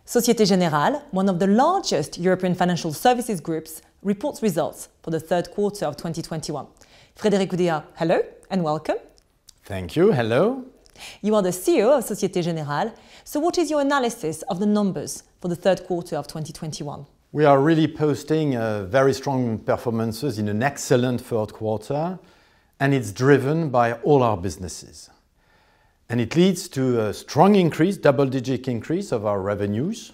Société Générale, one of the largest European financial services groups, reports results for the third quarter of 2021. Frédéric Oudéa, hello and welcome. Thank you, hello. You are the CEO of Société Générale, so what is your analysis of the numbers for the third quarter of 2021? We are really posting very strong performances in an excellent third quarter, and it's driven by all our businesses. And it leads to a strong increase, double-digit increase of our revenues.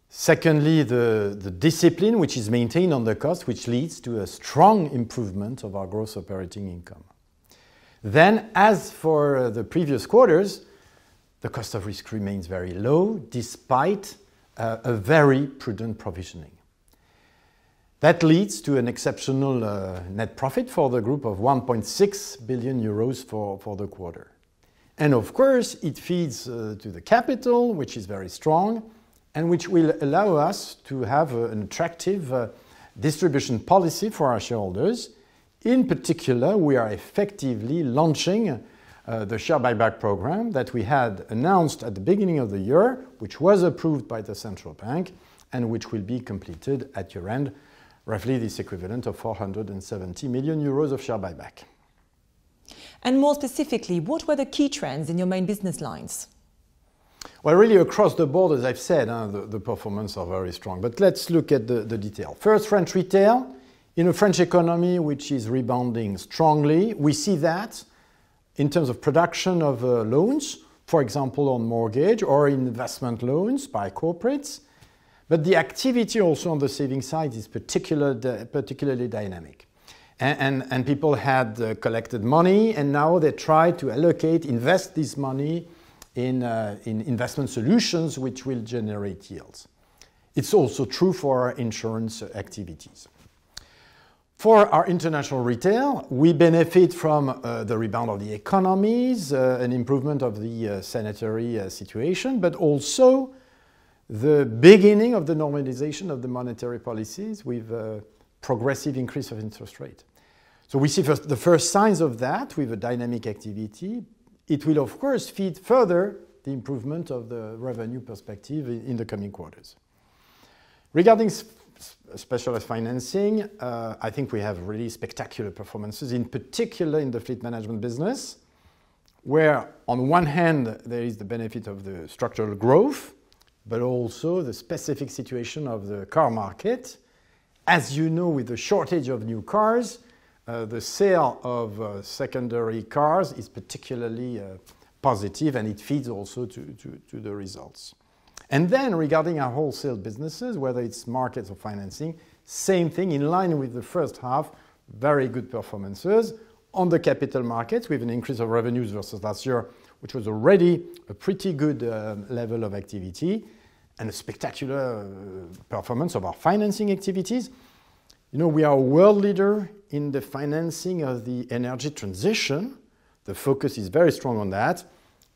Secondly, the discipline which is maintained on the cost, which leads to a strong improvement of our gross operating income. Then, as for the previous quarters, the cost of risk remains very low, despite a very prudent provisioning. That leads to an exceptional net profit for the group of 1.6 billion euros for the quarter. And of course, it feeds to the capital, which is very strong, and which will allow us to have an attractive distribution policy for our shareholders. In particular, we are effectively launching the share buyback program that we had announced at the beginning of the year, which was approved by the central bank, and which will be completed at year-end, roughly this equivalent of 470 million euros of share buyback. And more specifically, what were the key trends in your main business lines? Well, really across the board, as I've said, the performance are very strong. But let's look at the detail. First, French retail. In a French economy which is rebounding strongly, we see that in terms of production of loans, for example on mortgage or investment loans by corporates. But the activity also on the saving side is particularly dynamic. And people had collected money, and now they try to invest this money in investment solutions which will generate yields. It's also true for our insurance activities. For our international retail, we benefit from the rebound of the economies, an improvement of the sanitary situation, but also the beginning of the normalization of the monetary policies with a progressive increase of interest rate. So we see the first signs of that with a dynamic activity. It will, of course, feed further the improvement of the revenue perspective in the coming quarters. Regarding specialized financing, I think we have really spectacular performances, in particular in the fleet management business, where on one hand there is the benefit of the structural growth, but also the specific situation of the car market. As you know, with the shortage of new cars, the sale of secondary cars is particularly positive, and it feeds also to the results. And then regarding our wholesale businesses, whether it's markets or financing, same thing, in line with the first half, very good performances. On the capital markets, with an increase of revenues versus last year, which was already a pretty good level of activity, and a spectacular performance of our financing activities. You know, we are a world leader in the financing of the energy transition. The focus is very strong on that,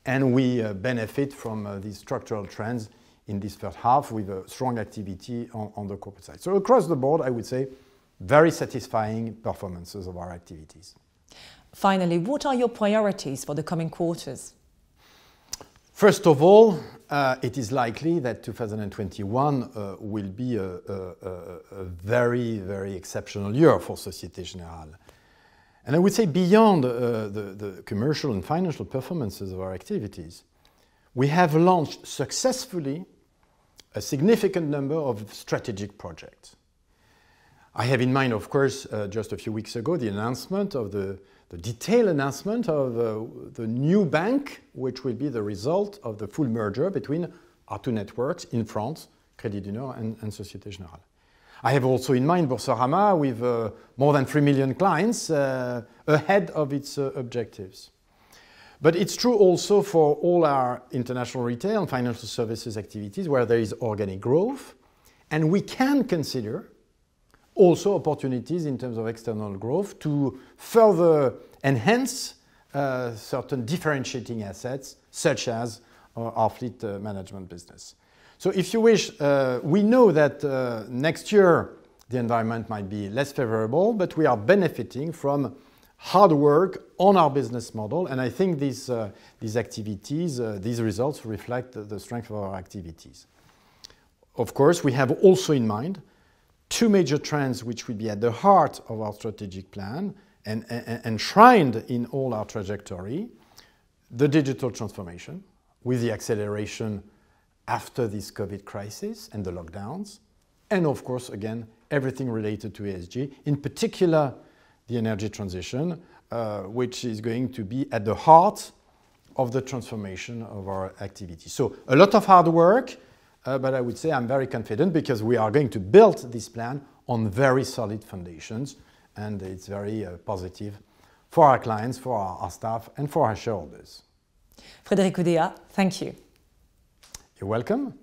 and we benefit from these structural trends in this first half with a strong activity on the corporate side. So across the board, I would say very satisfying performances of our activities. Finally, what are your priorities for the coming quarters? First of all, it is likely that 2021 will be a very, very exceptional year for Société Générale. And I would say beyond the commercial and financial performances of our activities, we have launched successfully a significant number of strategic projects. I have in mind, of course, just a few weeks ago, the announcement of the detailed announcement of the new bank, which will be the result of the full merger between our two networks in France, Crédit du Nord and Société Générale. I have also in mind Boursorama with more than 3 million clients ahead of its objectives. But it's true also for all our international retail and financial services activities where there is organic growth, and we can consider also opportunities in terms of external growth to further enhance certain differentiating assets, such as our fleet management business. So if you wish, we know that next year the environment might be less favorable, but we are benefiting from hard work on our business model, and I think these activities, these results reflect the strength of our activities. Of course, we have also in mind two major trends which will be at the heart of our strategic plan and enshrined in all our trajectory: the digital transformation, with the acceleration after this COVID crisis and the lockdowns, and of course, again, everything related to ESG, in particular the energy transition, which is going to be at the heart of the transformation of our activity. So a lot of hard work, but I would say I'm very confident because we are going to build this plan on very solid foundations, and it's very positive for our clients, for our staff, and for our shareholders. Frédéric Oudéa, thank you. You're welcome.